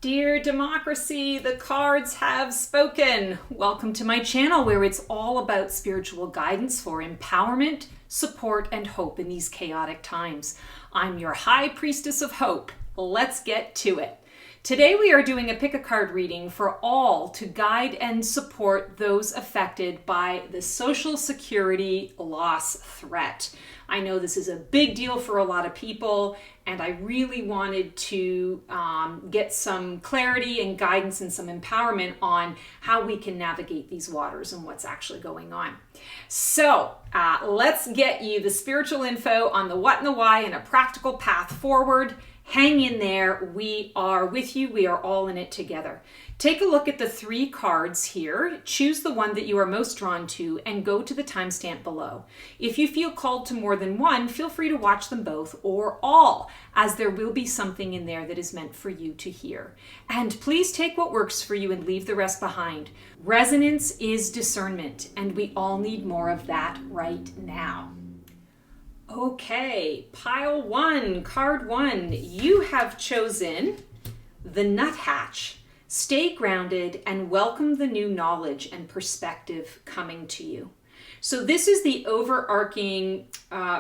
Dear democracy, the cards have spoken. Welcome to my channel where it's all about spiritual guidance for empowerment, support, and hope in these chaotic times. I'm your High Priestess of Hope. Let's get to it. Today we are doing a pick-a-card reading for all to guide and support those affected by the Social Security loss threat. I know this is a big deal for a lot of people, and I really wanted to get some clarity and guidance and some empowerment on how we can navigate these waters and what's actually going on. So let's get you the spiritual info on the what and the why and a practical path forward. Hang in there. We are with you. We are all in it together. Take a look at the 3 cards here. Choose the one that you are most drawn to and go to the timestamp below. If you feel called to more than one, feel free to watch them both or all, as there will be something in there that is meant for you to hear. And please take what works for you and leave the rest behind. Resonance is discernment, and we all need more of that right now. Okay, pile 1, card 1, you have chosen the nuthatch. Stay grounded and welcome the new knowledge and perspective coming to you. So this is the overarching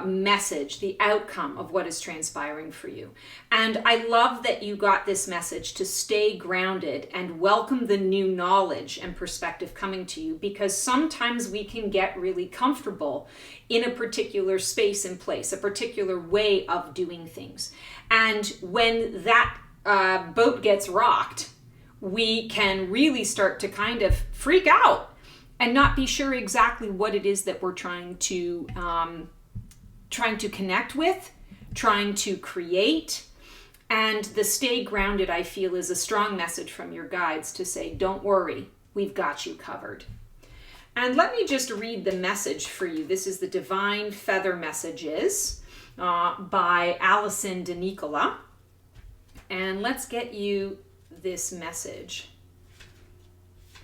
message, the outcome of what is transpiring for you. And I love that you got this message to stay grounded and welcome the new knowledge and perspective coming to you, because sometimes we can get really comfortable in a particular space and place, a particular way of doing things. And when that boat gets rocked, we can really start to kind of freak out and not be sure exactly what it is that we're trying to connect with, trying to create. And the stay grounded, I feel, is a strong message from your guides to say, don't worry, we've got you covered. And let me just read the message for you. This is the Divine Feather Messages by Alison DeNicola. And let's get you this message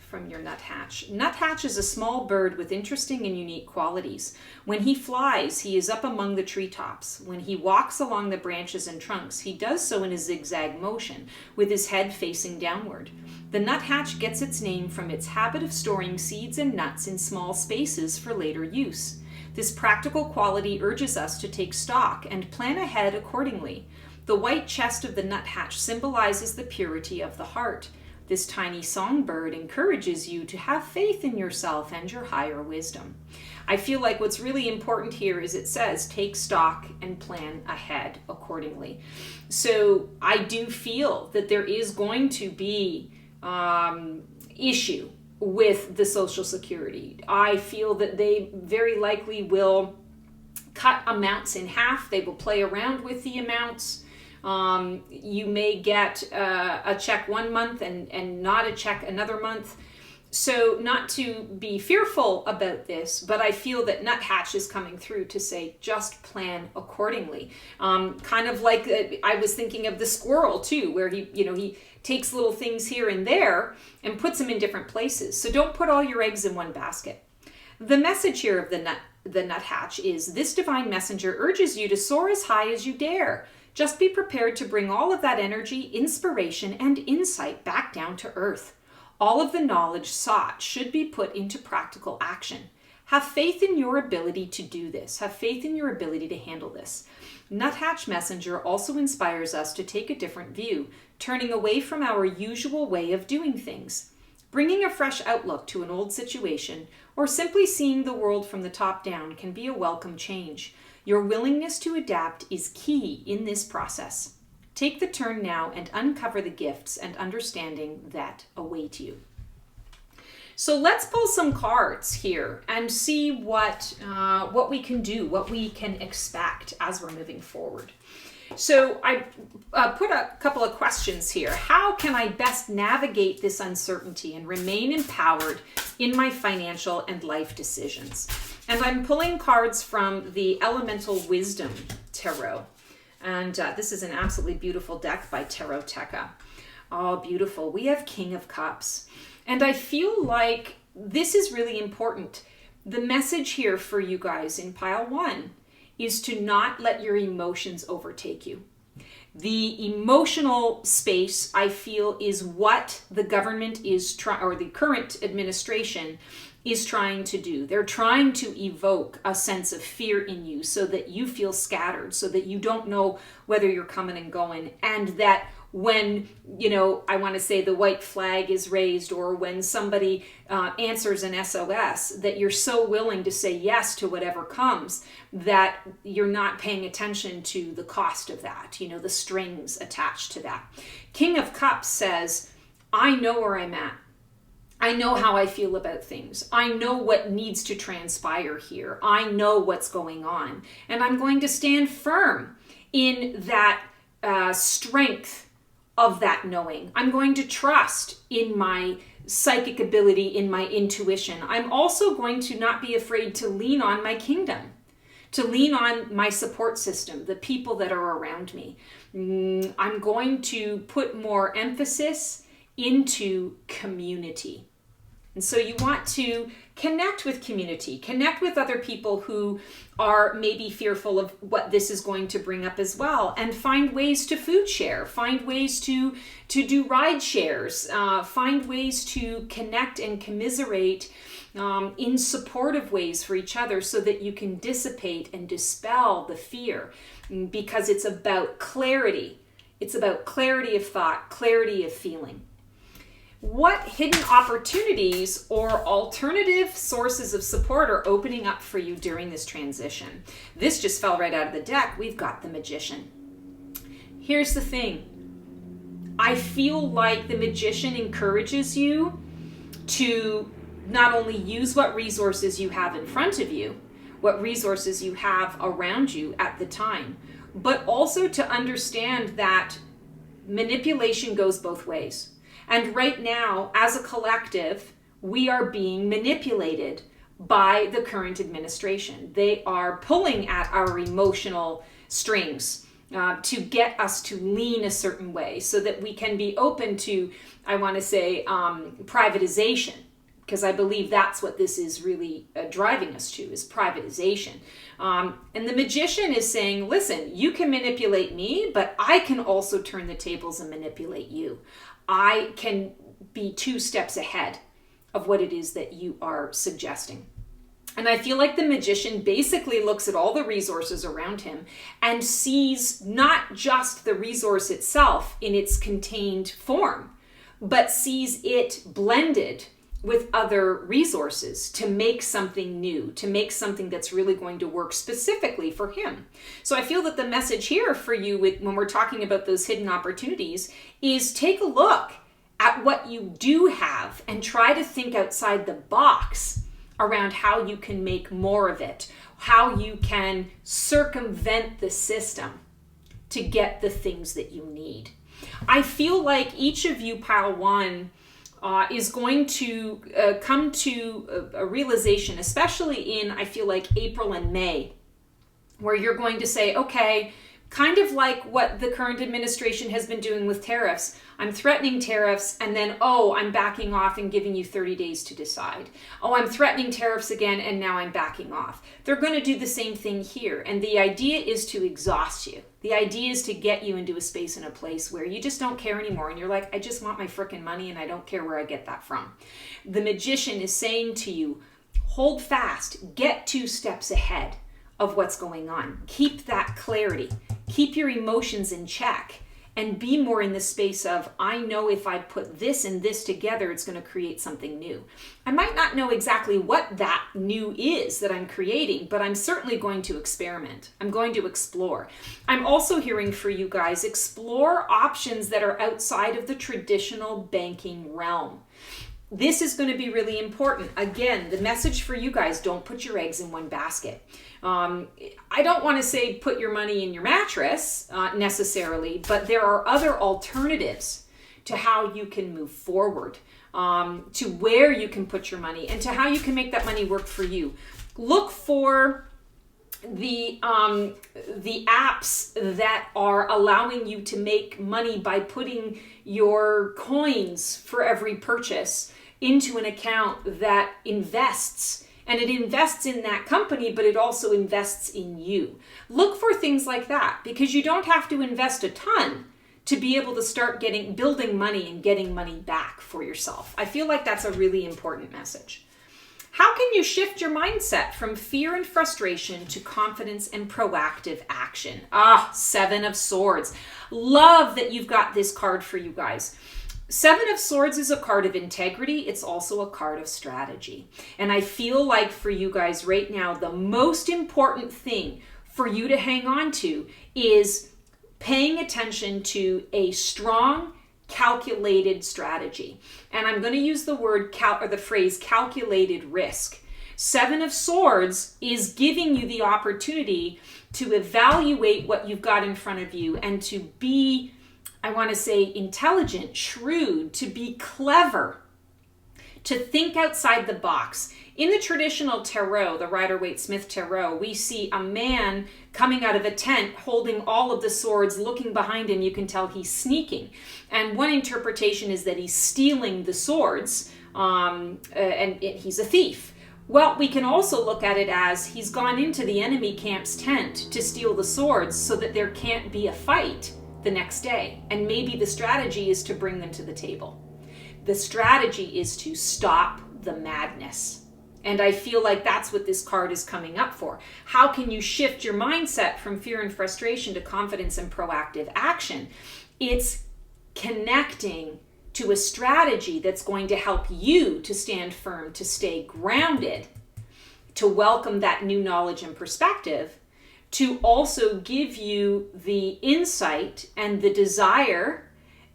from your nuthatch. Nuthatch is a small bird with interesting and unique qualities. When he flies, he is up among the treetops. When he walks along the branches and trunks, he does so in a zigzag motion, with his head facing downward. The nuthatch gets its name from its habit of storing seeds and nuts in small spaces for later use. This practical quality urges us to take stock and plan ahead accordingly. The white chest of the nuthatch symbolizes the purity of the heart. This tiny songbird encourages you to have faith in yourself and your higher wisdom. I feel like what's really important here is it says take stock and plan ahead accordingly. So I do feel that there is going to be issue with the Social Security. I feel that they very likely will cut amounts in half. They will play around with the amounts. You may get a check one month and not a check another month. So not to be fearful about this, but I feel that Nuthatch is coming through to say, just plan accordingly. Kind of like I was thinking of the squirrel too, where he takes little things here and there and puts them in different places. So don't put all your eggs in one basket. The message here of the nuthatch is, this divine messenger urges you to soar as high as you dare. Just be prepared to bring all of that energy, inspiration, and insight back down to earth. All of the knowledge sought should be put into practical action. Have faith in your ability to do this. Have faith in your ability to handle this. Nuthatch Messenger also inspires us to take a different view, turning away from our usual way of doing things. Bringing a fresh outlook to an old situation, or simply seeing the world from the top down, can be a welcome change. Your willingness to adapt is key in this process. Take the turn now and uncover the gifts and understanding that await you. So let's pull some cards here and see what we can do, what we can expect as we're moving forward. So I put a couple of questions here. How can I best navigate this uncertainty and remain empowered in my financial and life decisions? And I'm pulling cards from the Elemental Wisdom Tarot. And this is an absolutely beautiful deck by Taroteca. Oh, beautiful. We have King of Cups. And I feel like this is really important. The message here for you guys in pile 1 is to not let your emotions overtake you. The emotional space, I feel, is what the government is or the current administration is trying to do. They're trying to evoke a sense of fear in you so that you feel scattered, so that you don't know whether you're coming and going, and that when, I want to say the white flag is raised, or when somebody answers an SOS, that you're so willing to say yes to whatever comes that you're not paying attention to the cost of that, the strings attached to that. King of Cups says, I know where I'm at. I know how I feel about things. I know what needs to transpire here. I know what's going on. And I'm going to stand firm in that strength of that knowing. I'm going to trust in my psychic ability, in my intuition. I'm also going to not be afraid to lean on my kingdom, to lean on my support system, the people that are around me. I'm going to put more emphasis into community. And so you want to connect with community, connect with other people who are maybe fearful of what this is going to bring up as well, and find ways to food share, find ways to do ride shares, find ways to connect and commiserate in supportive ways for each other so that you can dissipate and dispel the fear, because it's about clarity. It's about clarity of thought, clarity of feeling. What hidden opportunities or alternative sources of support are opening up for you during this transition? This just fell right out of the deck. We've got the Magician. Here's the thing. I feel like the Magician encourages you to not only use what resources you have in front of you, what resources you have around you at the time, but also to understand that manipulation goes both ways. And right now, as a collective, we are being manipulated by the current administration. They are pulling at our emotional strings to get us to lean a certain way so that we can be open to, I want to say, privatization, because I believe that's what this is really driving us to, is privatization. And the Magician is saying, listen, you can manipulate me, but I can also turn the tables and manipulate you. I can be 2 steps ahead of what it is that you are suggesting. And I feel like the Magician basically looks at all the resources around him and sees not just the resource itself in its contained form, but sees it blended with other resources to make something new, to make something that's really going to work specifically for him. So I feel that the message here for you when we're talking about those hidden opportunities is take a look at what you do have and try to think outside the box around how you can make more of it, how you can circumvent the system to get the things that you need. I feel like each of you, Pile 1, is going to come to a realization, especially in, I feel like, April and May, where you're going to say, okay, kind of like what the current administration has been doing with tariffs. I'm threatening tariffs, and then, I'm backing off and giving you 30 days to decide. I'm threatening tariffs again, and now I'm backing off. They're going to do the same thing here, and the idea is to exhaust you. The idea is to get you into a space and a place where you just don't care anymore, and you're like, I just want my frickin' money, and I don't care where I get that from. The Magician is saying to you, hold fast, get 2 steps ahead of what's going on. Keep that clarity. Keep your emotions in check and be more in the space of, I know if I put this and this together, it's going to create something new. I might not know exactly what that new is that I'm creating, but I'm certainly going to experiment. I'm going to explore. I'm also hearing for you guys, explore options that are outside of the traditional banking realm. This is going to be really important. Again, the message for you guys, don't put your eggs in one basket. I don't want to say put your money in your mattress necessarily, but there are other alternatives to how you can move forward, to where you can put your money, and to how you can make that money work for you. Look for the apps that are allowing you to make money by putting your coins for every purchase into an account that invests and it invests in that company, but it also invests in you. Look for things like that, because you don't have to invest a ton to be able to start building money and getting money back for yourself. I feel like that's a really important message. How can you shift your mindset from fear and frustration to confidence and proactive action? Seven of Swords. Love that you've got this card for you guys. Seven of Swords is a card of integrity. It's also a card of strategy. And I feel like for you guys right now, the most important thing for you to hang on to is paying attention to a strong, calculated strategy. And I'm going to use the phrase calculated risk. Seven of Swords is giving you the opportunity to evaluate what you've got in front of you and to be, I want to say, intelligent, shrewd, to be clever, to think outside the box. In the traditional tarot, the Rider-Waite-Smith tarot, we see a man coming out of a tent holding all of the swords, looking behind him. You can tell he's sneaking. And one interpretation is that he's stealing the swords, and he's a thief. Well, we can also look at it as he's gone into the enemy camp's tent to steal the swords so that there can't be a fight the next day. And maybe the strategy is to bring them to the table. The strategy is to stop the madness. And I feel like that's what this card is coming up for. How can you shift your mindset from fear and frustration to confidence and proactive action? It's connecting to a strategy that's going to help you to stand firm, to stay grounded, to welcome that new knowledge and perspective, to also give you the insight and the desire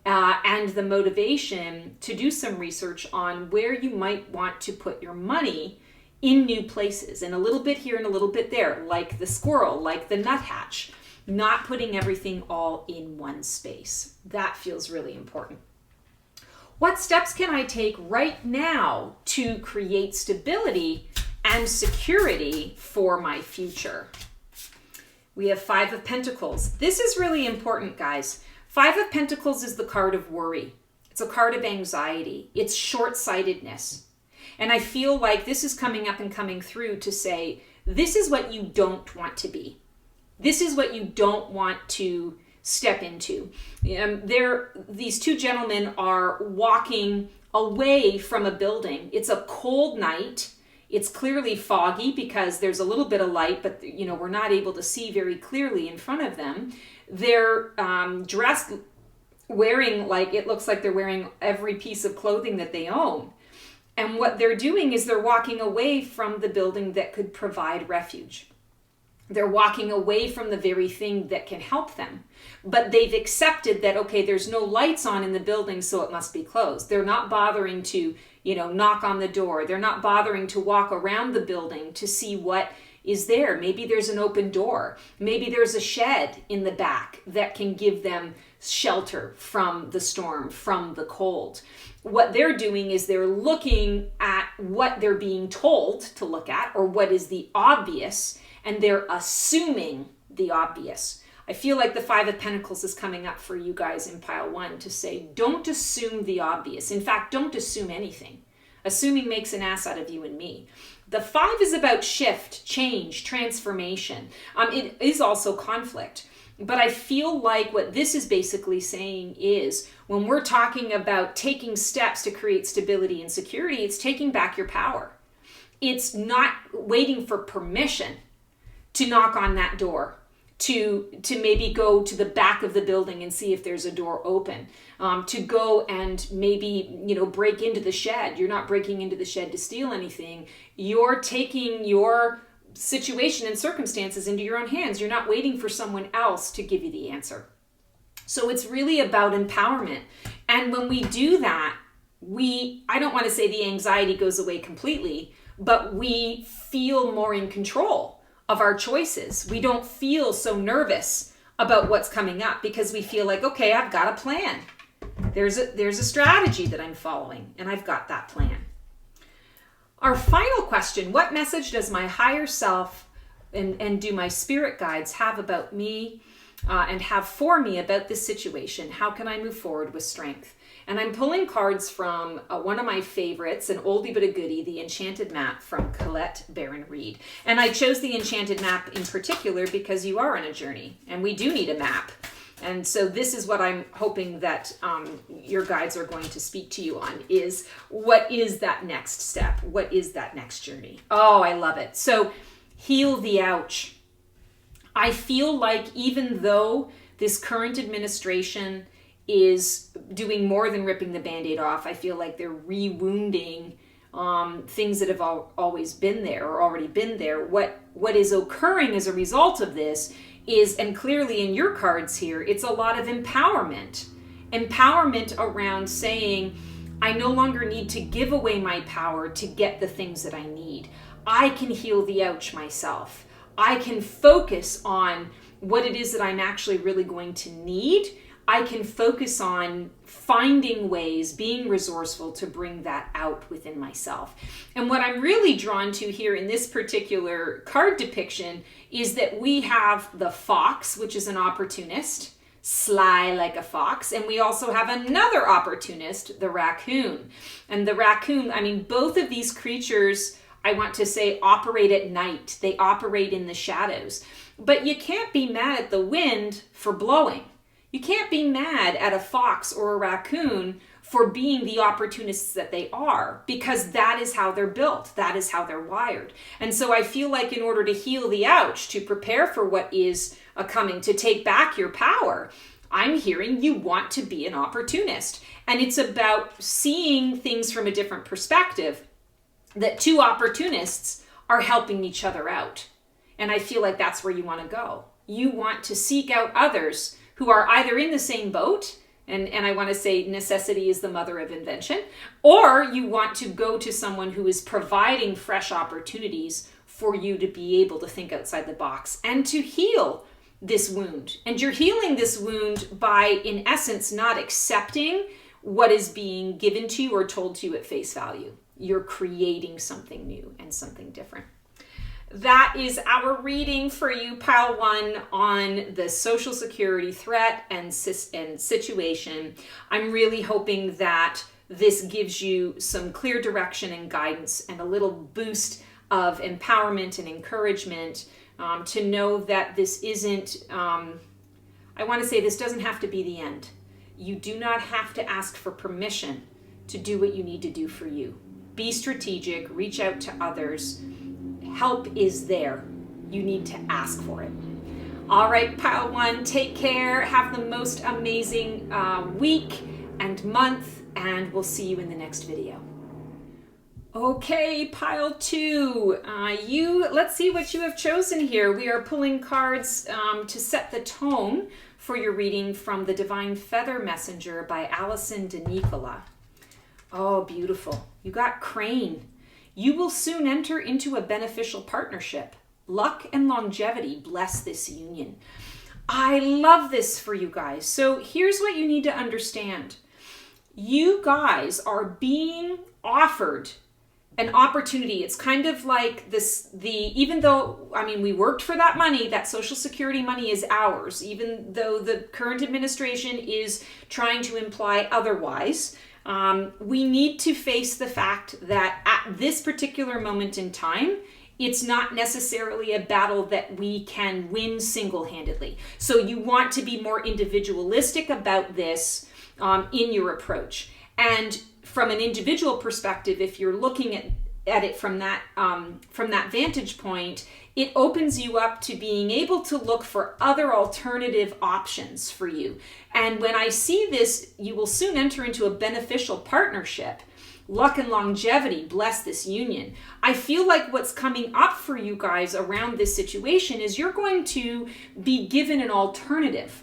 and the motivation to do some research on where you might want to put your money in new places, and a little bit here and a little bit there, like the squirrel, like the nuthatch, not putting everything all in one space. That feels really important. What steps can I take right now to create stability and security for my future? We have Five of Pentacles. This is really important, guys. Five of Pentacles is the card of worry. It's a card of anxiety. It's short-sightedness. And I feel like this is coming up and coming through to say, this is what you don't want to be. This is what you don't want to step into. These two gentlemen are walking away from a building. It's a cold night. It's clearly foggy because there's a little bit of light, but we're not able to see very clearly in front of them. They're dressed, it looks like they're wearing every piece of clothing that they own. And what they're doing is they're walking away from the building that could provide refuge. They're walking away from the very thing that can help them. But they've accepted that, okay, there's no lights on in the building, so it must be closed. They're not bothering to, knock on the door. They're not bothering to walk around the building to see what is there. Maybe there's an open door. Maybe there's a shed in the back that can give them shelter from the storm, from the cold. What they're doing is they're looking at what they're being told to look at, or what is the obvious, and they're assuming the obvious. I feel like the Five of Pentacles is coming up for you guys in pile one to say, don't assume the obvious. In fact, don't assume anything. Assuming makes an ass out of you and me. The Five is about shift, change, transformation. It is also conflict. But I feel like what this is basically saying is when we're talking about taking steps to create stability and security, it's taking back your power. It's not waiting for permission to knock on that door, to maybe go to the back of the building and see if there's a door open, to go and maybe, break into the shed. You're not breaking into the shed to steal anything. You're taking your situation and circumstances into your own hands. You're not waiting for someone else to give you the answer. So it's really about empowerment. And when we do that, I don't want to say the anxiety goes away completely, but we feel more in control of our choices. We don't feel so nervous about what's coming up because we feel like, okay, I've got a plan. There's a strategy that I'm following, and I've got that plan. Our final question, what message does my higher self and do my spirit guides have about me and have for me about this situation? How can I move forward with strength? And I'm pulling cards from one of my favorites, an oldie but a goodie, the Enchanted Map from Colette Baron Reid. And I chose the Enchanted Map in particular because you are on a journey, and we do need a map. And so this is what I'm hoping that your guides are going to speak to you on, is what is that next step? What is that next journey? Oh, I love it. So heal the ouch. I feel like even though this current administration is doing more than ripping the Band-Aid off, I feel like they're re-wounding things that have always been there or already been there. What is occurring as a result of this is, and clearly in your cards here, it's a lot of empowerment. Empowerment around saying, I no longer need to give away my power to get the things that I need. I can heal the ouch myself. I can focus on what it is that I'm actually really going to need. I can focus on finding ways, being resourceful to bring that out within myself. And what I'm really drawn to here in this particular card depiction is that we have the fox, which is an opportunist, sly like a fox, and we also have another opportunist, the raccoon. And the raccoon, I mean, both of these creatures, I want to say, operate at night. They operate in the shadows. But you can't be mad at the wind for blowing. You can't be mad at a fox or a raccoon for being the opportunists that they are, because that is how they're built. That is how they're wired. And so I feel like in order to heal the ouch, to prepare for what is coming, to take back your power, I'm hearing you want to be an opportunist. And it's about seeing things from a different perspective, that two opportunists are helping each other out. And I feel like that's where you want to go. You want to seek out others who are either in the same boat, and I want to say necessity is the mother of invention, or you want to go to someone who is providing fresh opportunities for you to be able to think outside the box and to heal this wound. And you're healing this wound by, in essence, not accepting what is being given to you or told to you at face value. You're creating something new and something different. That is our reading for you, Pile 1, on the Social Security threat and situation. I'm really hoping that this gives you some clear direction and guidance and a little boost of empowerment and encouragement to know that this isn't, I want to say this doesn't have to be the end. You do not have to ask for permission to do what you need to do for you. Be strategic, reach out to others. Help is there. You need to ask for it. All right, Pile 1, take care. Have the most amazing week and month, and we'll see you in the next video. Okay, Pile 2, let's see what you have chosen here. We are pulling cards to set the tone for your reading from The Divine Feather Messenger by Alison de Nicola. Oh, beautiful. You got Crane. You will soon enter into a beneficial partnership. Luck and longevity bless this union. I love this for you guys. So here's what you need to understand. You guys are being offered an opportunity. It's kind of like this, even though, I mean, we worked for that money, that Social Security money is ours, even though the current administration is trying to imply otherwise. We need to face the fact that at this particular moment in time, it's not necessarily a battle that we can win single-handedly. So you want to be more individualistic about this in your approach. And from an individual perspective, if you're looking at it from that vantage point, it opens you up to being able to look for other alternative options for you. And when I see this, you will soon enter into a beneficial partnership. Luck and longevity bless this union. I feel like what's coming up for you guys around this situation is you're going to be given an alternative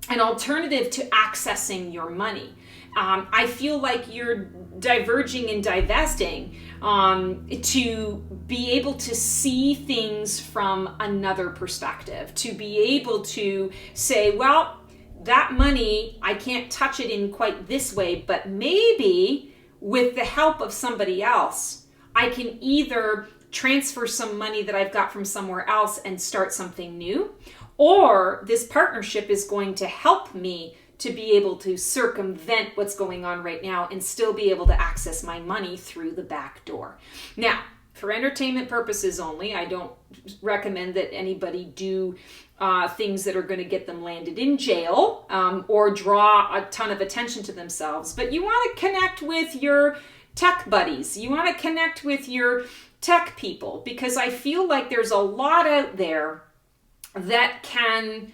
to accessing your money. I feel like you're diverging and divesting to be able to see things from another perspective, to be able to say, well, that money, I can't touch it in quite this way, but maybe with the help of somebody else, I can either transfer some money that I've got from somewhere else and start something new, or this partnership is going to help me to be able to circumvent what's going on right now and still be able to access my money through the back door. Now, for entertainment purposes only, I don't recommend that anybody do things that are going to get them landed in jail or draw a ton of attention to themselves. But you want to connect with your tech buddies. You want to connect with your tech people, because I feel like there's a lot out there that can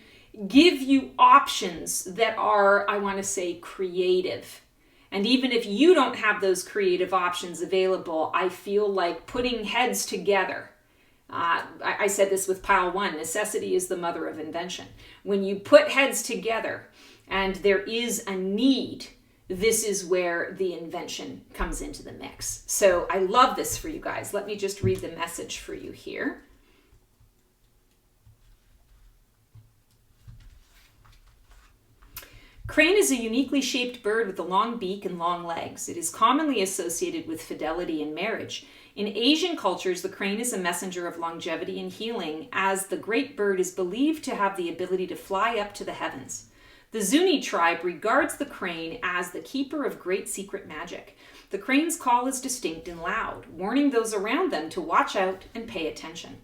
give you options that are, I want to say, creative. And even if you don't have those creative options available, I feel like putting heads together. I said this with pile one, necessity is the mother of invention. When you put heads together and there is a need, this is where the invention comes into the mix. So I love this for you guys. Let me just read the message for you here. Crane is a uniquely shaped bird with a long beak and long legs. It is commonly associated with fidelity and marriage. In Asian cultures, the crane is a messenger of longevity and healing, as the great bird is believed to have the ability to fly up to the heavens. The Zuni tribe regards the crane as the keeper of great secret magic. The crane's call is distinct and loud, warning those around them to watch out and pay attention.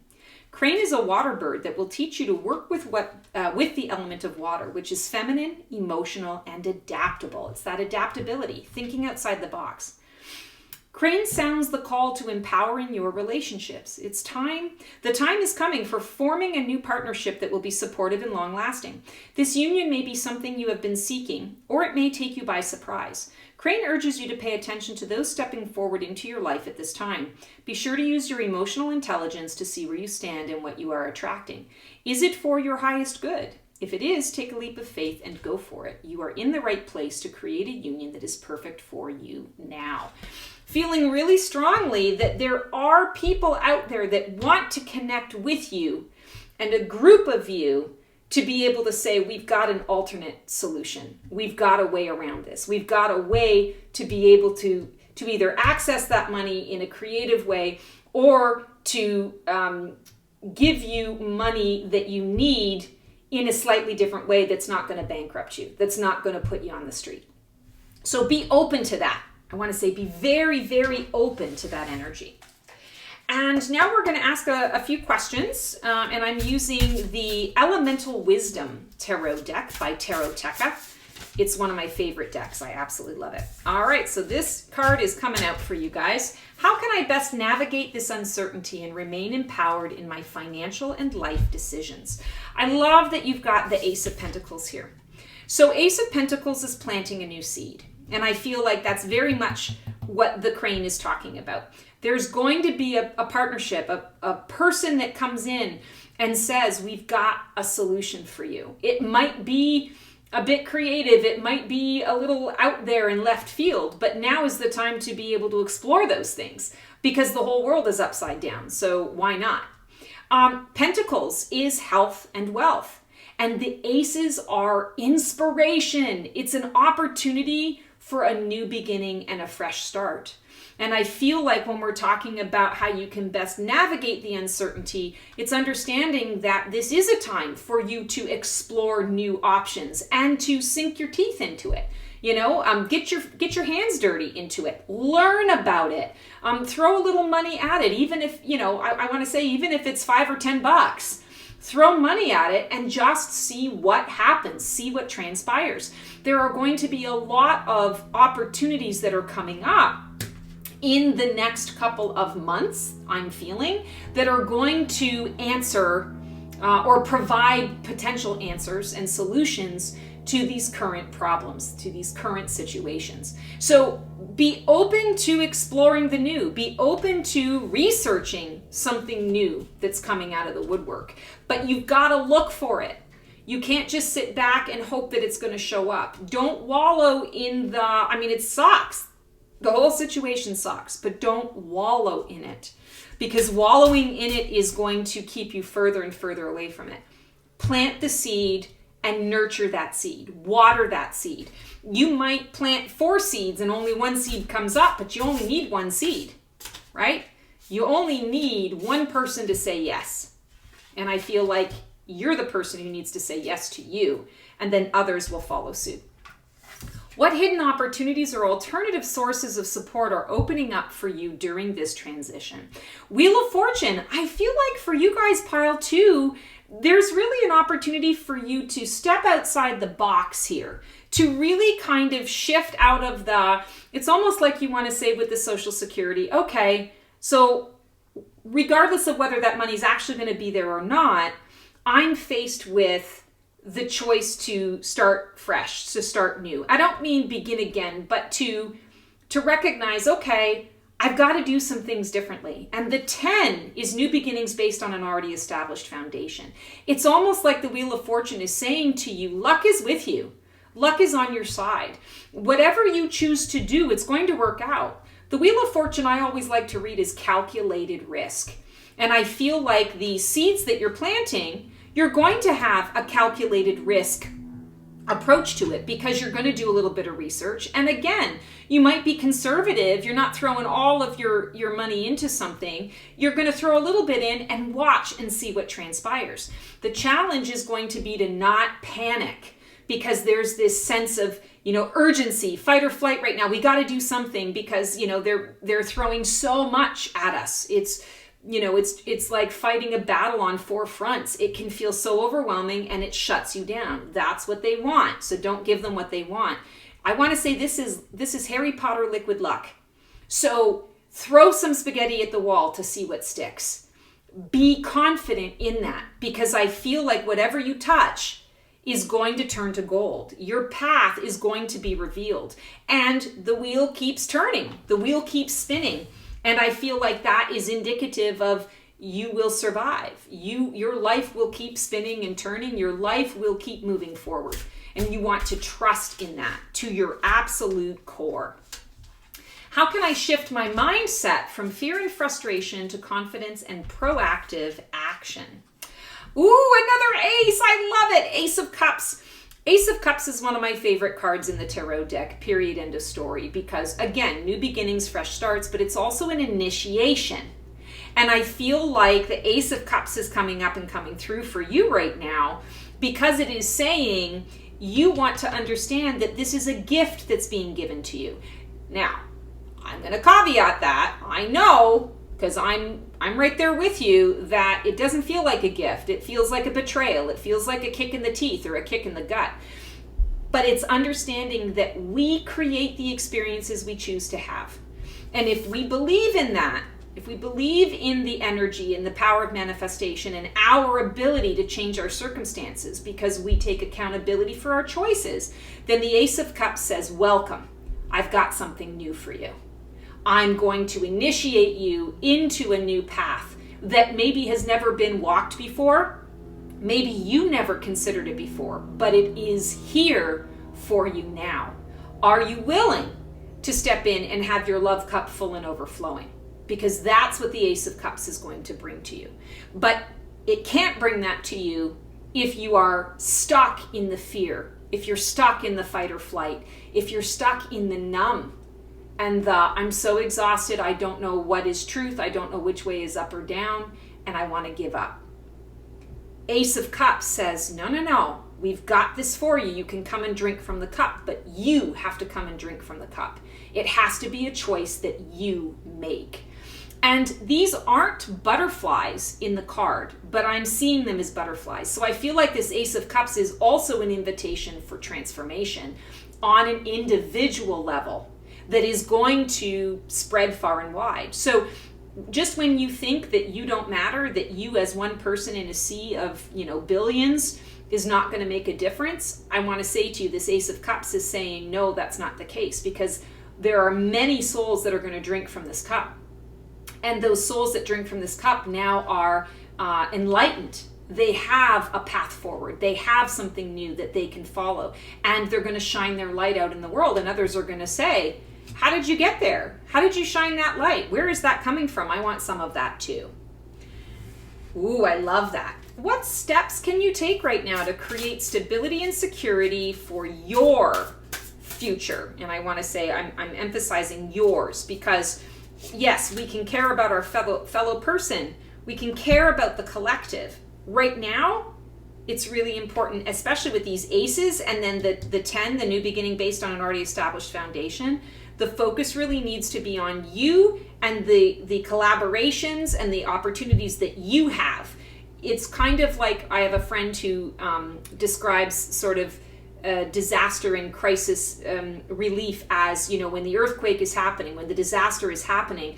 Crane is a water bird that will teach you to work with the element of water, which is feminine, emotional, and adaptable. It's that adaptability, thinking outside the box. Crane sounds the call to empowering your relationships. The time is coming for forming a new partnership that will be supportive and long-lasting. This union may be something you have been seeking, or it may take you by surprise. Crane urges you to pay attention to those stepping forward into your life at this time. Be sure to use your emotional intelligence to see where you stand and what you are attracting. Is it for your highest good? If it is, take a leap of faith and go for it. You are in the right place to create a union that is perfect for you now. Feeling really strongly that there are people out there that want to connect with you and a group of you to be able to say, we've got an alternate solution. We've got a way around this. We've got a way to be able to either access that money in a creative way or to give you money that you need in a slightly different way that's not going to bankrupt you, that's not going to put you on the street. So be open to that. I want to say be very, very open to that energy. And now we're going to ask a few questions, and I'm using the Elemental Wisdom Tarot deck by Taroteka. It's one of my favorite decks. I absolutely love it. All right, so this card is coming out for you guys. How can I best navigate this uncertainty and remain empowered in my financial and life decisions? I love that you've got the Ace of Pentacles here. So Ace of Pentacles is planting a new seed, and I feel like that's very much what the crane is talking about. There's going to be a partnership, a person that comes in and says, we've got a solution for you. It might be a bit creative. It might be a little out there in left field, but now is the time to be able to explore those things because the whole world is upside down. So why not? Pentacles is health and wealth, and the aces are inspiration. It's an opportunity for a new beginning and a fresh start. And I feel like when we're talking about how you can best navigate the uncertainty, it's understanding that this is a time for you to explore new options and to sink your teeth into it. You know, get your hands dirty into it. Learn about it. Throw a little money at it, even if, you know, I want to say even if it's $5 or $10. Throw money at it and just see what happens, see what transpires. There are going to be a lot of opportunities that are coming up in the next couple of months, I'm feeling, that are going to answer or provide potential answers and solutions to these current problems, to these current situations. So be open to exploring the new. Be open to researching something new that's coming out of the woodwork. But you've got to look for it. You can't just sit back and hope that it's going to show up. Don't wallow in it sucks. The whole situation sucks, but don't wallow in it, because wallowing in it is going to keep you further and further away from it. Plant the seed and nurture that seed. Water that seed. You might plant 4 seeds and only 1 seed comes up, but you only need 1 seed, right? You only need one person to say yes. And I feel like you're the person who needs to say yes to you, and then others will follow suit. What hidden opportunities or alternative sources of support are opening up for you during this transition? Wheel of Fortune, I feel like for you guys, pile 2, there's really an opportunity for you to step outside the box here, to really kind of shift out of it's almost like you want to say with the Social Security, okay, so regardless of whether that money's actually going to be there or not, I'm faced with the choice to start fresh, to start new. I don't mean begin again, but to recognize, okay, I've got to do some things differently. And the 10 is new beginnings based on an already established foundation. It's almost like the Wheel of Fortune is saying to you, luck is with you. Luck is on your side. Whatever you choose to do, it's going to work out. The Wheel of Fortune I always like to read is calculated risk. And I feel like the seeds that you're planting, you're going to have a calculated risk approach to it because you're going to do a little bit of research. And again, you might be conservative. You're not throwing all of your money into something. You're going to throw a little bit in and watch and see what transpires. The challenge is going to be to not panic because there's this sense of, urgency, fight or flight right now. We got to do something because, they're throwing so much at us. It's like fighting a battle on 4 fronts. It can feel so overwhelming and it shuts you down. That's what they want. So don't give them what they want. I want to say this is Harry Potter liquid luck. So throw some spaghetti at the wall to see what sticks. Be confident in that because I feel like whatever you touch is going to turn to gold. Your path is going to be revealed and the wheel keeps turning. The wheel keeps spinning. And I feel like that is indicative of you will survive. Your life will keep spinning and turning. Your life will keep moving forward. And you want to trust in that to your absolute core. How can I shift my mindset from fear and frustration to confidence and proactive action? Ooh, another ace. I love it. Ace of Cups. Ace of Cups is one of my favorite cards in the tarot deck, period, end of story, because again, new beginnings, fresh starts, but it's also an initiation. And I feel like the Ace of Cups is coming up and coming through for you right now because it is saying you want to understand that this is a gift that's being given to you. Now, I'm going to caveat that. I know, because I'm right there with you, that it doesn't feel like a gift. It feels like a betrayal. It feels like a kick in the teeth or a kick in the gut. But it's understanding that we create the experiences we choose to have. And if we believe in that, if we believe in the energy and the power of manifestation and our ability to change our circumstances because we take accountability for our choices, then the Ace of Cups says, welcome. I've got something new for you. I'm going to initiate you into a new path that maybe has never been walked before. Maybe you never considered it before, but it is here for you now. Are you willing to step in and have your love cup full and overflowing? Because that's what the Ace of Cups is going to bring to you. But it can't bring that to you if you are stuck in the fear, if you're stuck in the fight or flight, if you're stuck in the numb, and I'm so exhausted, I don't know what is truth, I don't know which way is up or down, and I want to give up. Ace of Cups says, no, we've got this for you. You can come and drink from the cup, but you have to come and drink from the cup. It has to be a choice that you make. And these aren't butterflies in the card, but I'm seeing them as butterflies. So I feel like this Ace of Cups is also an invitation for transformation on an individual level that is going to spread far and wide. So just when you think that you don't matter, that you as one person in a sea of, billions is not going to make a difference, I want to say to you, this Ace of Cups is saying, no, that's not the case, because there are many souls that are going to drink from this cup. And those souls that drink from this cup now are enlightened. They have a path forward. They have something new that they can follow. And they're going to shine their light out in the world. And others are going to say, how did you get there? How did you shine that light? Where is that coming from? I want some of that too. Ooh, I love that. What steps can you take right now to create stability and security for your future? And I want to say I'm emphasizing yours, because yes, we can care about our fellow person. We can care about the collective. Right now, it's really important, especially with these aces and then the 10, the new beginning based on an already established foundation. The focus really needs to be on you and the collaborations and the opportunities that you have. It's kind of like, I have a friend who describes sort of disaster and crisis relief as, when the earthquake is happening, when the disaster is happening,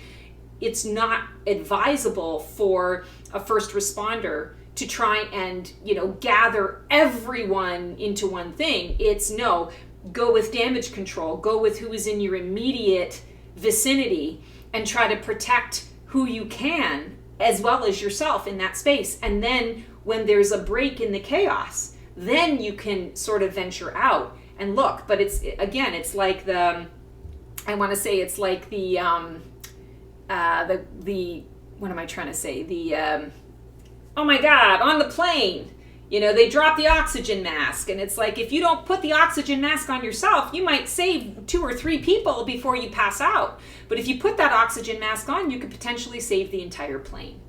it's not advisable for a first responder to try and, gather everyone into one thing. It's no, go with damage control, go with who is in your immediate vicinity and try to protect who you can as well as yourself in that space. And then when there's a break in the chaos, then you can sort of venture out and look. But it's like the what am I trying to say? Oh my God, on the plane, they drop the oxygen mask, and it's like, if you don't put the oxygen mask on yourself, you might save 2 or 3 people before you pass out. But if you put that oxygen mask on, you could potentially save the entire plane.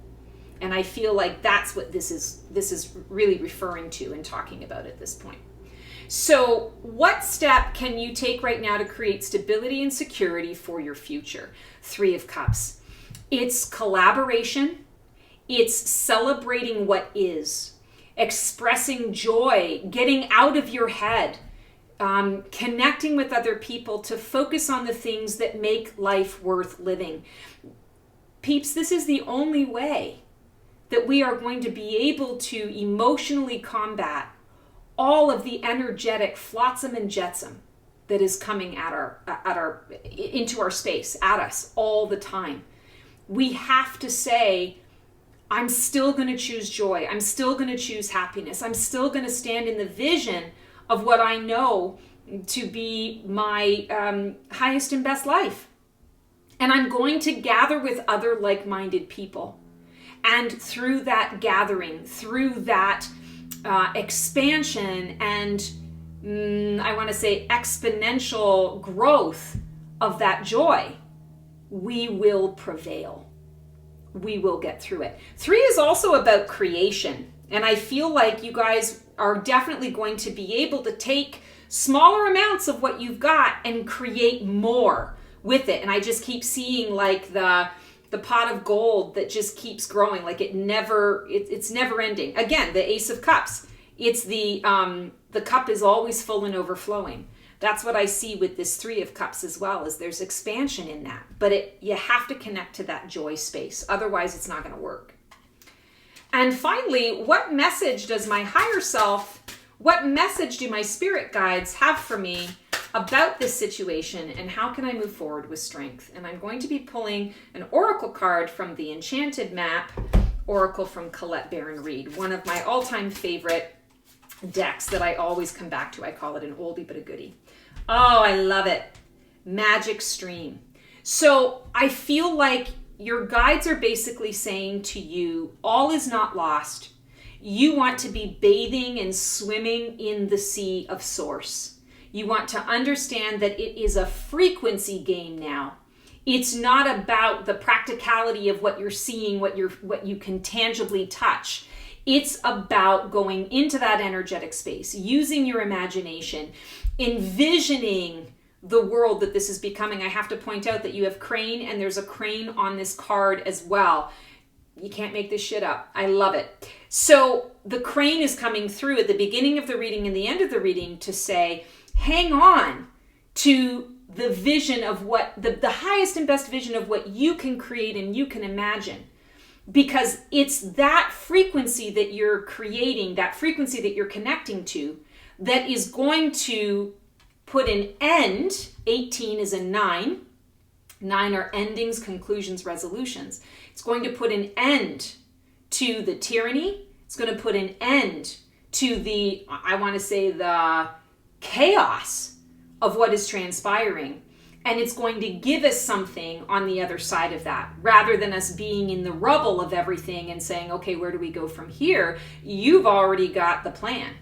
And I feel like that's what this is really referring to and talking about at this point. So what step can you take right now to create stability and security for your future? 3 of Cups. It's collaboration. It's celebrating what is, expressing joy, getting out of your head, connecting with other people to focus on the things that make life worth living. Peeps, this is the only way that we are going to be able to emotionally combat all of the energetic flotsam and jetsam that is coming into our space, at us all the time. We have to say, I'm still going to choose joy. I'm still going to choose happiness. I'm still going to stand in the vision of what I know to be my highest and best life. And I'm going to gather with other like-minded people. And through that gathering, through that expansion and I want to say exponential growth of that joy, we will prevail. We will get through it. 3 is also about creation. And I feel like you guys are definitely going to be able to take smaller amounts of what you've got and create more with it. And I just keep seeing like the pot of gold that just keeps growing. Like it's never ending. Again, the Ace of Cups. It's the cup is always full and overflowing. That's what I see with this 3 of Cups as well, is there's expansion in that. But you have to connect to that joy space. Otherwise, it's not going to work. And finally, what message does my higher self, what message do my spirit guides have for me about this situation, and how can I move forward with strength? And I'm going to be pulling an oracle card from the Enchanted Map Oracle from Colette Baron Reid, one of my all-time favorite decks that I always come back to. I call it an oldie but a goodie. Oh, I love it. Magic Stream. So I feel like your guides are basically saying to you, all is not lost. You want to be bathing and swimming in the sea of Source. You want to understand that it is a frequency game now. It's not about the practicality of what you're seeing, what you can tangibly touch. It's about going into that energetic space, using your imagination, envisioning the world that this is becoming. I have to point out that you have crane, and there's a crane on this card as well. You can't make this shit up. I love it. So the crane is coming through at the beginning of the reading and the end of the reading to say, hang on to the vision of what, the highest and best vision of what you can create and you can imagine. Because it's that frequency that you're creating, that frequency that you're connecting to, that is going to put an end. 18 is a 9. 9 are endings, conclusions, resolutions. It's going to put an end to the tyranny. It's going to put an end to the, I want to say, the chaos of what is transpiring. And it's going to give us something on the other side of that. Rather than us being in the rubble of everything and saying, okay, where do we go from here? You've already got the plan.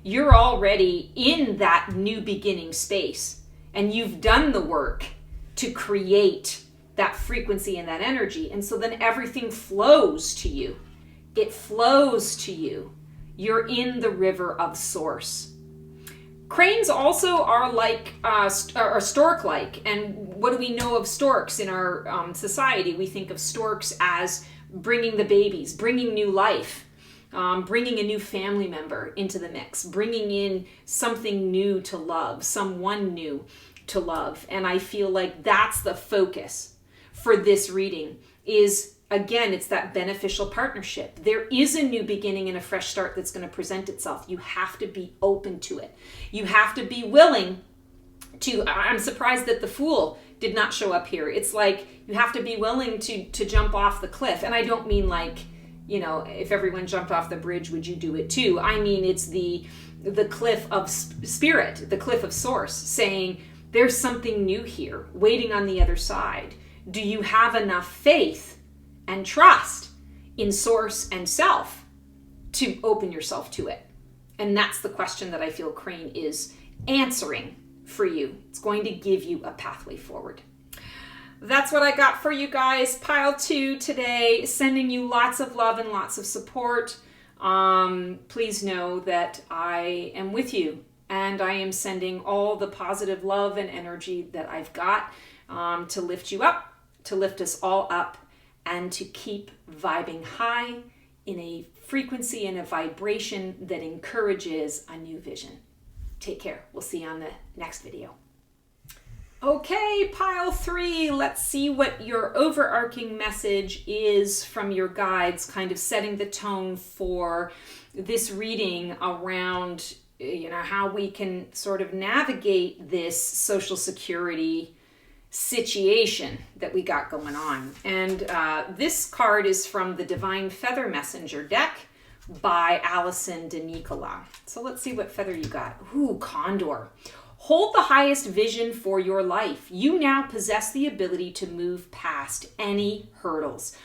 You're already in that new beginning space. And you've done the work to create that frequency and that energy. And so then everything flows to you. It flows to you. You're in the river of source. Cranes also are like, are stork-like. And what do we know of storks in our society? We think of storks as bringing the babies, bringing new life, bringing a new family member into the mix, bringing in something new to love, someone new to love. And I feel like that's the focus for this reading is, again, it's that beneficial partnership. There is a new beginning and a fresh start that's going to present itself. You have to be open to it. You have to be willing to, I'm surprised that the Fool did not show up here. It's like you have to be willing to jump off the cliff. And I don't mean like, you know, if everyone jumped off the bridge, would you do it too? I mean, it's the cliff of spirit, the cliff of source, saying there's something new here waiting on the other side. Do you have enough faith and trust in source and self to open yourself to it? And that's the question that I feel Crane is answering for you. It's going to give you a pathway forward. That's what I got for you guys. Pile 2 today, sending you lots of love and lots of support. Please know that I am with you, and I am sending all the positive love and energy that I've got to lift you up, to lift us all up, and to keep vibing high in a frequency and a vibration that encourages a new vision. Take care. We'll see you on the next video. Okay, pile 3, let's see what your overarching message is from your guides, kind of setting the tone for this reading around, you know, how we can sort of navigate this Social Security situation that we got going on. And this card is from the Divine Feather Messenger deck by Alison de Nicola. So let's see what feather you got. Ooh, Condor. Hold the highest vision for your life. You now possess the ability to move past any hurdles.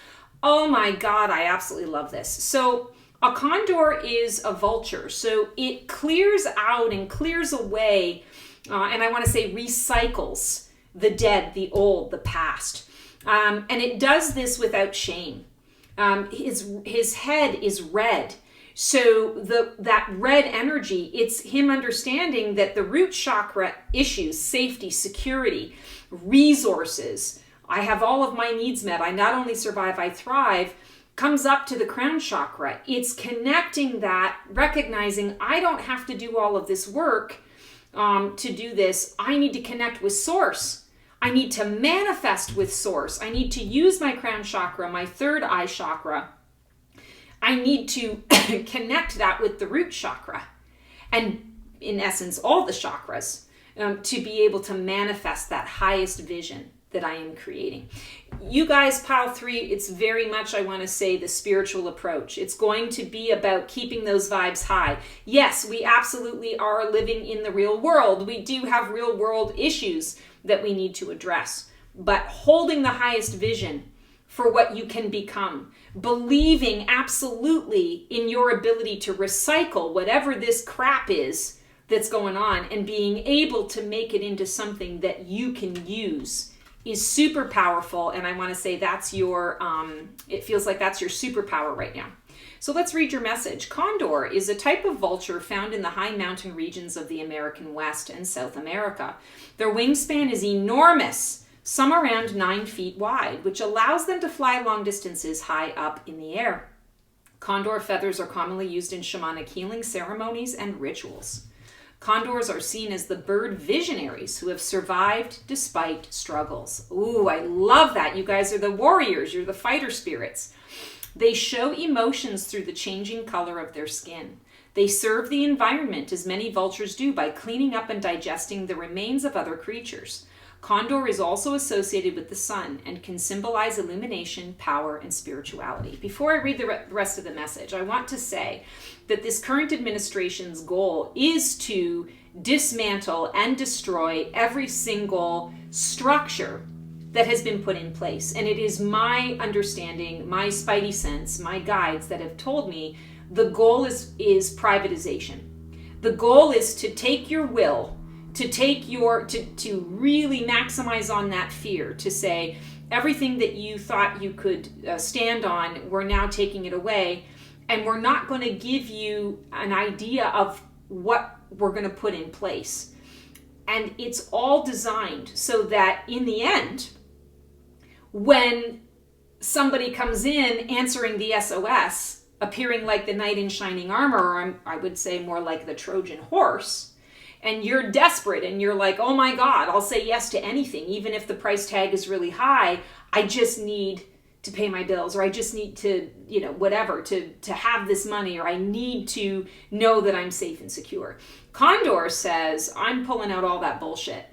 Oh my God, I absolutely love this. So a condor is a vulture. So it clears out and clears away, and I want to say recycles the dead, the old, the past. And it does this without shame. His head is red. So that red energy, it's him understanding that the root chakra issues, safety, security, resources, I have all of my needs met, I not only survive, I thrive, comes up to the crown chakra. It's connecting that, recognizing I don't have to do all of this work to do this. I need to connect with source. I need to manifest with source. I need to use my crown chakra, my third eye chakra. I need to connect that with the root chakra and, in essence, all the chakras to be able to manifest that highest vision that I am creating. You guys, pile 3, it's very much, I want to say, the spiritual approach. It's going to be about keeping those vibes high. Yes, we absolutely are living in the real world. We do have real world issues that we need to address, but holding the highest vision for what you can become, believing absolutely in your ability to recycle whatever this crap is that's going on and being able to make it into something that you can use is super powerful. And I want to say that's your, it feels like that's your superpower right now. So let's read your message. Condor is a type of vulture found in the high mountain regions of the American West and South America. Their wingspan is enormous, some around 9 feet wide, which allows them to fly long distances high up in the air. Condor feathers are commonly used in shamanic healing ceremonies and rituals. Condors are seen as the bird visionaries who have survived despite struggles. Ooh, I love that. You guys are the warriors. You're the fighter spirits. They show emotions through the changing color of their skin. They serve the environment as many vultures do by cleaning up and digesting the remains of other creatures. Condor is also associated with the sun and can symbolize illumination, power, and spirituality. Before I read the rest of the message, I want to say that this current administration's goal is to dismantle and destroy every single structure that has been put in place. And it is my understanding, my spidey sense, my guides that have told me the goal is privatization. The goal is to take your will, to take your, to really maximize on that fear, to say everything that you thought you could stand on, we're now taking it away, and we're not going to give you an idea of what we're going to put in place. And it's all designed so that in the end, when somebody comes in answering the SOS, appearing like the knight in shining armor, or I would say more like the Trojan horse, and you're desperate and you're like, oh my God, I'll say yes to anything, even if the price tag is really high. I just need to pay my bills, or I just need to, whatever, to have this money, or I need to know that I'm safe and secure. Condor says, I'm pulling out all that bullshit.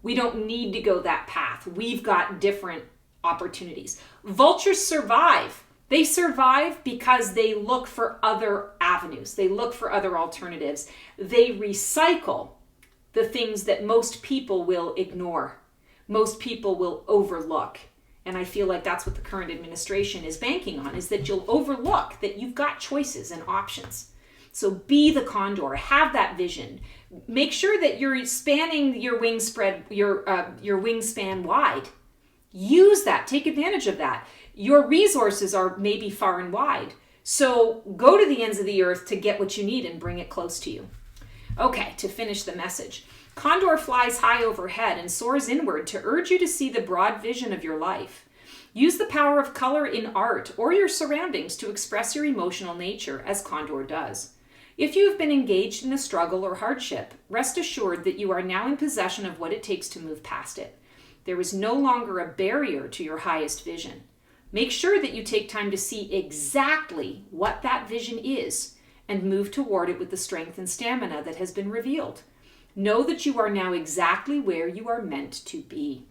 We don't need to go that path. We've got different opportunities. Vultures survive. They survive because they look for other avenues. They look for other alternatives. They recycle the things that most people will ignore, most people will overlook. And I feel like that's what the current administration is banking on, is that you'll overlook that you've got choices and options. So be the condor, have that vision. Make sure that you're spanning your wingspan wide. Use that, take advantage of that. Your resources are maybe far and wide. So go to the ends of the earth to get what you need and bring it close to you. Okay, to finish the message. Condor flies high overhead and soars inward to urge you to see the broad vision of your life. Use the power of color in art or your surroundings to express your emotional nature, as Condor does. If you have been engaged in a struggle or hardship, rest assured that you are now in possession of what it takes to move past it. There is no longer a barrier to your highest vision. Make sure that you take time to see exactly what that vision is and move toward it with the strength and stamina that has been revealed. Know that you are now exactly where you are meant to be.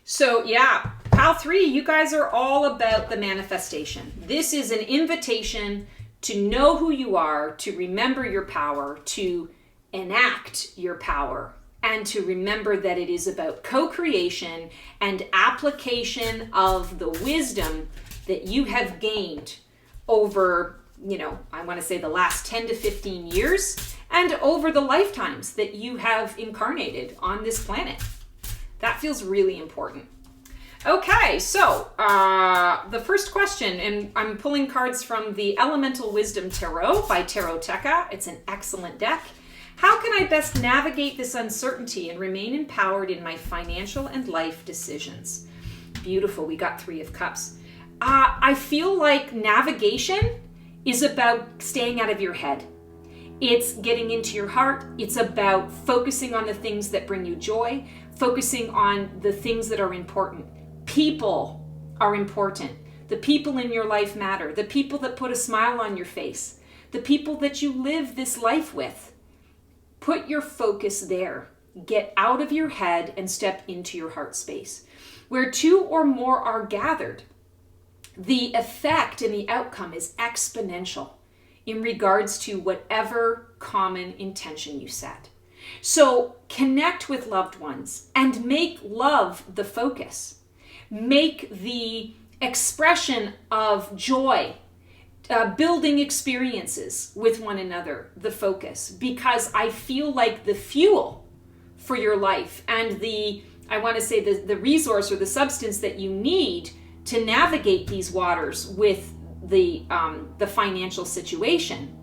So yeah, Pal 3, you guys are all about the manifestation. This is an invitation to know who you are, to remember your power, to enact your power, and to remember that it is about co-creation and application of the wisdom that you have gained over, I want to say the last 10 to 15 years, and over the lifetimes that you have incarnated on this planet. That feels really important. Okay, so the first question, and I'm pulling cards from the Elemental Wisdom Tarot by Taroteca. It's an excellent deck. How can I best navigate this uncertainty and remain empowered in my financial and life decisions? Beautiful, we got 3 of Cups. I feel like navigation is about staying out of your head. It's getting into your heart. It's about focusing on the things that bring you joy, focusing on the things that are important. People are important. The people in your life matter. The people that put a smile on your face. The people that you live this life with. Put your focus there. Get out of your head and step into your heart space. Where 2 or more are gathered, the effect and the outcome is exponential in regards to whatever common intention you set. So connect with loved ones and make love the focus. Make the expression of joy, building experiences with one another the focus, because I feel like the fuel for your life and the resource or the substance that you need to navigate these waters with the financial situation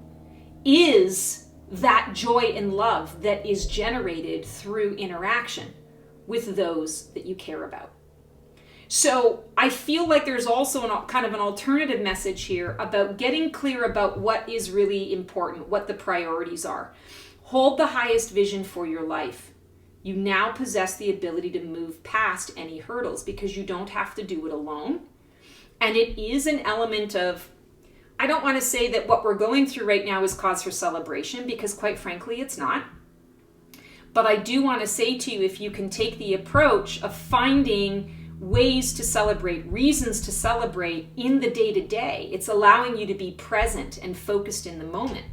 is that joy and love that is generated through interaction with those that you care about. So I feel like there's also kind of an alternative message here about getting clear about what is really important, what the priorities are. Hold the highest vision for your life. You now possess the ability to move past any hurdles because you don't have to do it alone. And it is an element of, I don't want to say that what we're going through right now is cause for celebration, because quite frankly, it's not. But I do want to say to you, if you can take the approach of finding ways to celebrate, reasons to celebrate in the day-to-day, it's allowing you to be present and focused in the moment.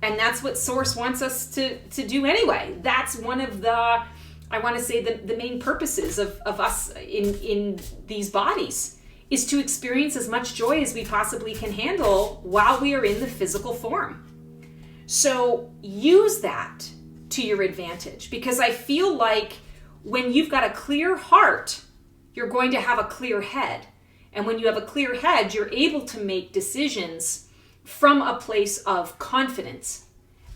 And that's what Source wants us to do anyway. That's one of the, I want to say, the main purposes of us in these bodies, is to experience as much joy as we possibly can handle while we are in the physical form. So use that to your advantage, because I feel like when you've got a clear heart, you're going to have a clear head. And when you have a clear head, you're able to make decisions from a place of confidence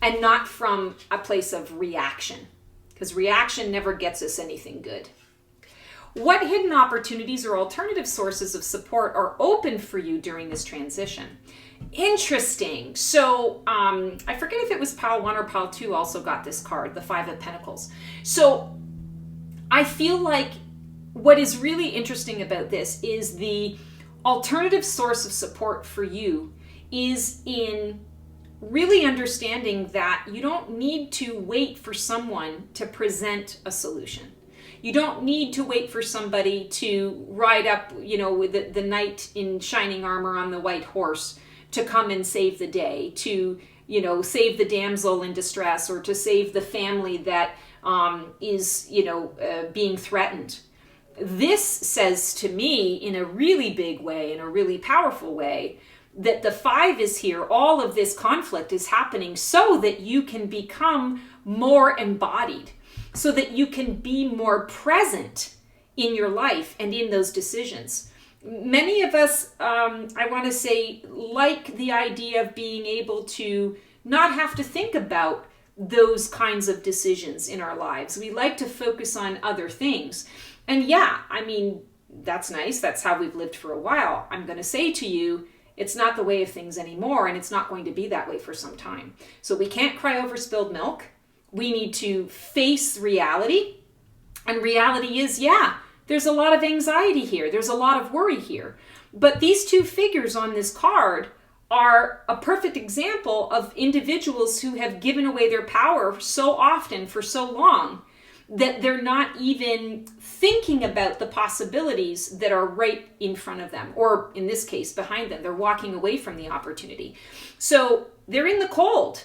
and not from a place of reaction, because reaction never gets us anything good. What hidden opportunities or alternative sources of support are open for you during this transition? Interesting. So I forget if it was Pile 1 or Pile 2 also got this card, the Five of Pentacles. So I feel like what is really interesting about this is the alternative source of support for you is in really understanding that you don't need to wait for someone to present a solution. You don't need to wait for somebody to ride up, with the knight in shining armor on the white horse to come and save the day, to, save the damsel in distress, or to save the family that is, being threatened. This says to me in a really big way, in a really powerful way, that the 5 is here. All of this conflict is happening so that you can become more embodied, so that you can be more present in your life and in those decisions. Many of us, I want to say, like the idea of being able to not have to think about those kinds of decisions in our lives. We like to focus on other things. And yeah, I mean, that's nice. That's how we've lived for a while. I'm going to say to you, it's not the way of things anymore, and it's not going to be that way for some time. So we can't cry over spilled milk. We need to face reality. And reality is, there's a lot of anxiety here. There's a lot of worry here. But these two figures on this card are a perfect example of individuals who have given away their power so often for so long that they're not even thinking about the possibilities that are right in front of them, or in this case, behind them. They're walking away from the opportunity. So they're in the cold.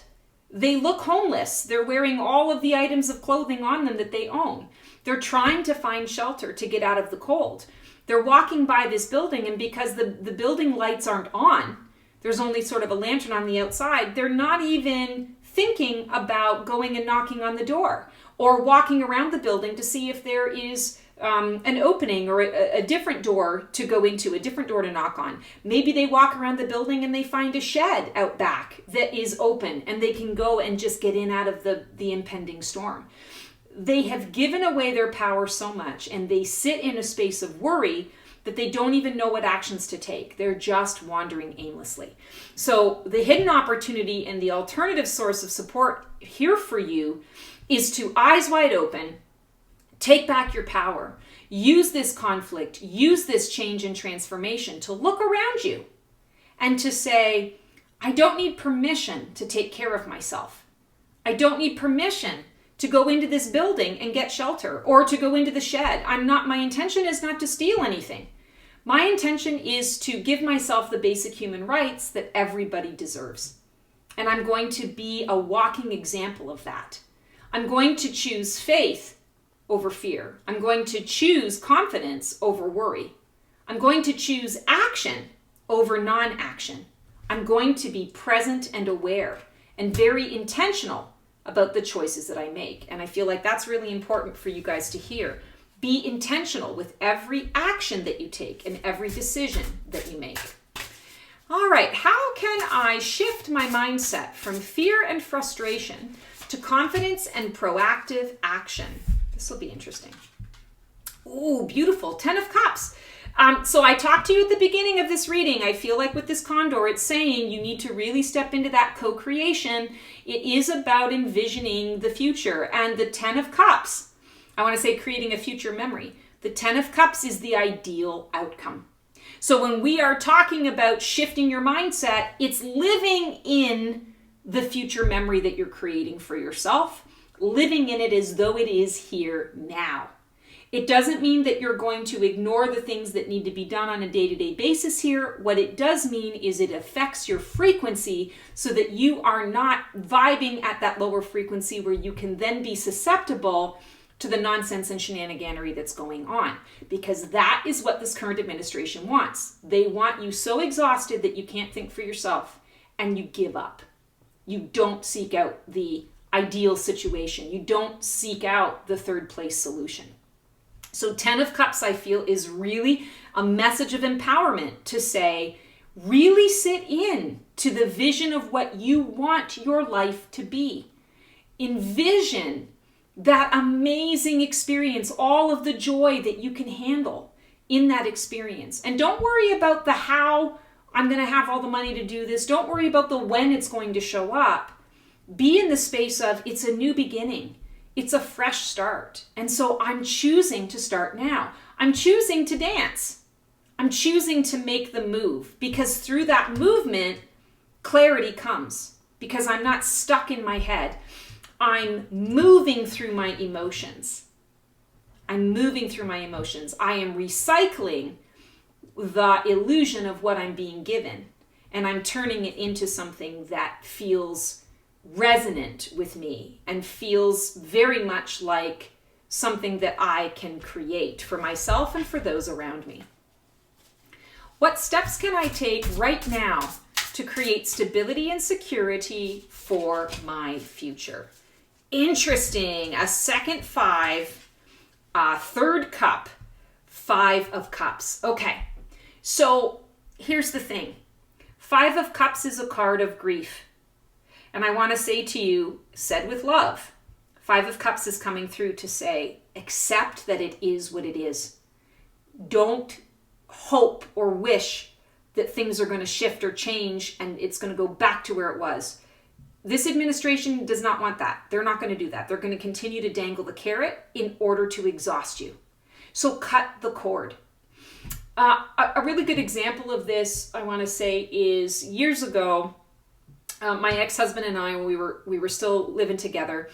They look homeless. They're wearing all of the items of clothing on them that they own. They're trying to find shelter to get out of the cold. They're walking by this building, and because the building lights aren't on, there's only sort of a lantern on the outside, they're not even thinking about going and knocking on the door or walking around the building to see if there is an opening or a different door to go into, a different door to knock on. Maybe they walk around the building and they find a shed out back that is open and they can go and just get in out of the impending storm. They have given away their power so much, and they sit in a space of worry that they don't even know what actions to take. They're just wandering aimlessly. So the hidden opportunity and the alternative source of support here for you is to, eyes wide open, take back your power. Use this conflict, use this change and transformation to look around you and to say, I don't need permission to take care of myself. I don't need permission to go into this building and get shelter, or to go into the shed. My intention is not to steal anything. My intention is to give myself the basic human rights that everybody deserves. And I'm going to be a walking example of that. I'm going to choose faith over fear. I'm going to choose confidence over worry. I'm going to choose action over non-action. I'm going to be present and aware and very intentional about the choices that I make. And I feel like that's really important for you guys to hear. Be intentional with every action that you take and every decision that you make. All right, how can I shift my mindset from fear and frustration to confidence and proactive action? This will be interesting. Ooh, beautiful. 10 of Cups. So I talked to you at the beginning of this reading. I feel like with this condor, it's saying you need to really step into that co-creation. It is about envisioning the future. And the 10 of Cups, I want to say creating a future memory. The 10 of Cups is the ideal outcome. So when we are talking about shifting your mindset, it's living in the future memory that you're creating for yourself, living in it as though it is here now. It doesn't mean that you're going to ignore the things that need to be done on a day-to-day basis here. What it does mean is it affects your frequency so that you are not vibing at that lower frequency where you can then be susceptible to the nonsense and shenaniganery that's going on. Because that is what this current administration wants. They want you so exhausted that you can't think for yourself and you give up. You don't seek out the ideal situation. You don't seek out the third place solution. So 10 of Cups, I feel, is really a message of empowerment to say, Really sit in to the vision of what you want your life to be. Envision that amazing experience, all of the joy that you can handle in that experience. And don't worry about the how I'm going to have all the money to do this. Don't worry about the when it's going to show up. Be in the space of it's a new beginning. It's a fresh start. And so I'm choosing to start now. I'm choosing to dance. I'm choosing to make the move, because through that movement, clarity comes, because I'm not stuck in my head. I'm moving through my emotions. I'm moving through my emotions. I am recycling the illusion of what I'm being given, and I'm turning it into something that feels resonant with me and feels very much like something that I can create for myself and for those around me. What steps can I take right now to create stability and security for my future? Interesting. A second 5, a third cup, 5 of Cups. Okay, so here's the thing. 5 of Cups is a card of grief. And I want to say to you, said with love, 5 of Cups is coming through to say, accept that it is what it is. Don't hope or wish that things are going to shift or change and it's going to go back to where it was. This administration does not want that. They're not going to do that. They're going to continue to dangle the carrot in order to exhaust you. So cut the cord. A really good example of this, I want to say, is years ago, my ex-husband and I, when we were still living together,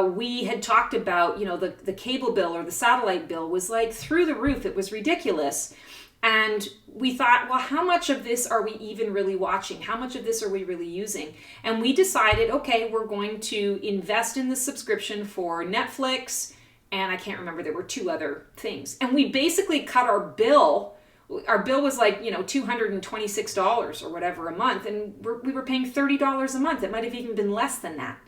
we had talked about, the cable bill or the satellite bill was like through the roof. It was ridiculous. And we thought, well, how much of this are we even really watching? How much of this are we really using? And we decided, okay, we're going to invest in the subscription for Netflix. And I can't remember, there were 2 other things. And we basically cut our bill. Our bill was like, $226 or whatever a month. And we were paying $30 a month. It might have even been less than that.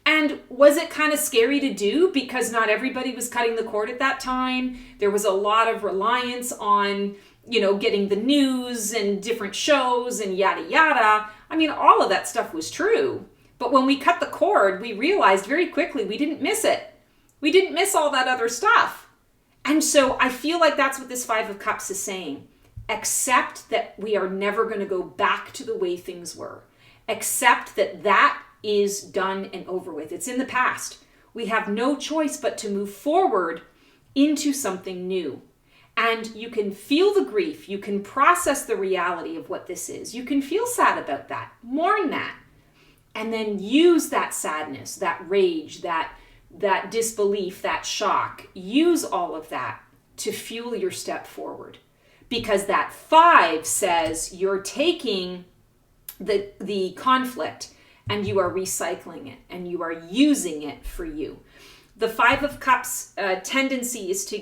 And was it kind of scary to do because not everybody was cutting the cord at that time? There was a lot of reliance on, getting the news and different shows and yada, yada. I mean, all of that stuff was true. But when we cut the cord, we realized very quickly we didn't miss it. We didn't miss all that other stuff. And so I feel like that's what this 5 of Cups is saying. Accept that we are never going to go back to the way things were. Accept that is done and over with. It's in the past. We have no choice but to move forward into something new. And you can feel the grief. You can process the reality of what this is. You can feel sad about that. Mourn that. And then use that sadness, that rage, that disbelief, that shock. Use all of that to fuel your step forward. Because that 5 says you're taking the conflict and you are recycling it, and you are using it for you. The 5 of Cups tendency is to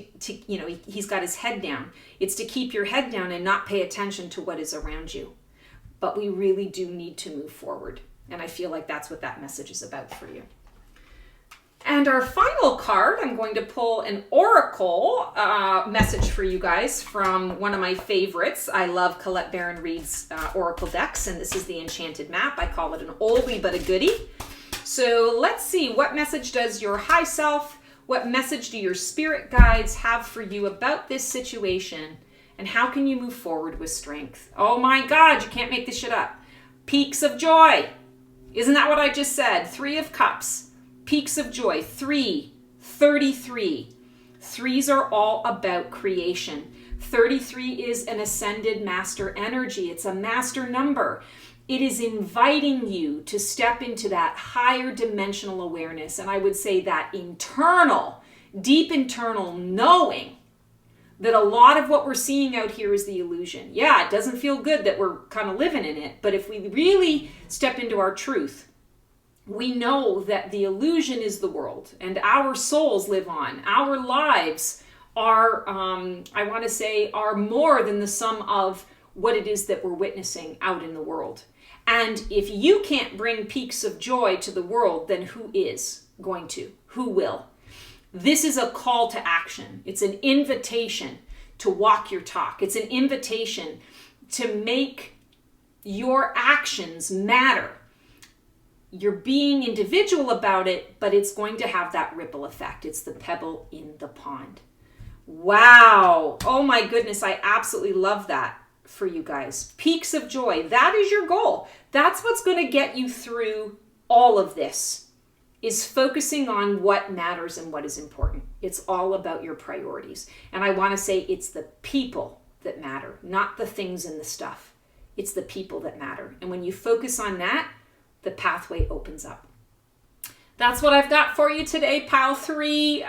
he's got his head down. It's to keep your head down and not pay attention to what is around you. But we really do need to move forward. And I feel like that's what that message is about for you. And our final card, I'm going to pull an oracle message for you guys from one of my favorites. I love Colette Baron-Reid's oracle decks, and this is the Enchanted Map. I call it an oldie but a goodie. So let's see, what message does your high self, what message do your spirit guides have for you about this situation, and how can you move forward with strength? Oh my God, you can't make this shit up. Peaks of joy. Isn't that what I just said? 3 of Cups. Peaks of joy, 3, 33. 3s are all about creation. 33 is an ascended master energy. It's a master number. It is inviting you to step into that higher dimensional awareness. And I would say that internal, deep internal knowing that a lot of what we're seeing out here is the illusion. Yeah, it doesn't feel good that we're kind of living in it. But if we really step into our truth, we know that the illusion is the world and our souls live on. Our lives are, I want to say, are more than the sum of what it is that we're witnessing out in the world. And if you can't bring peaks of joy to the world, then who is going to? Who will? This is a call to action. It's an invitation to walk your talk. It's an invitation to make your actions matter. You're being individual about it, but it's going to have that ripple effect. It's the pebble in the pond. Wow. Oh my goodness. I absolutely love that for you guys. Peaks of joy. That is your goal. That's what's going to get you through all of this, is focusing on what matters and what is important. It's all about your priorities. And I want to say it's the people that matter, not the things and the stuff. It's the people that matter. And when you focus on that, the pathway opens up. That's what I've got for you today, Pile 3.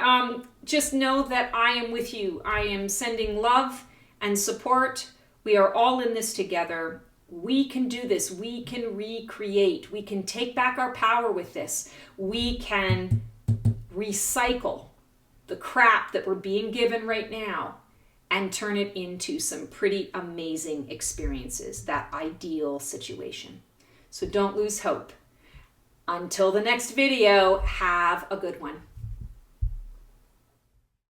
Just know that I am with you. I am sending love and support. We are all in this together. We can do this. We can recreate. We can take back our power with this. We can recycle the crap that we're being given right now and turn it into some pretty amazing experiences, that ideal situation. So don't lose hope. Until the next video, have a good one.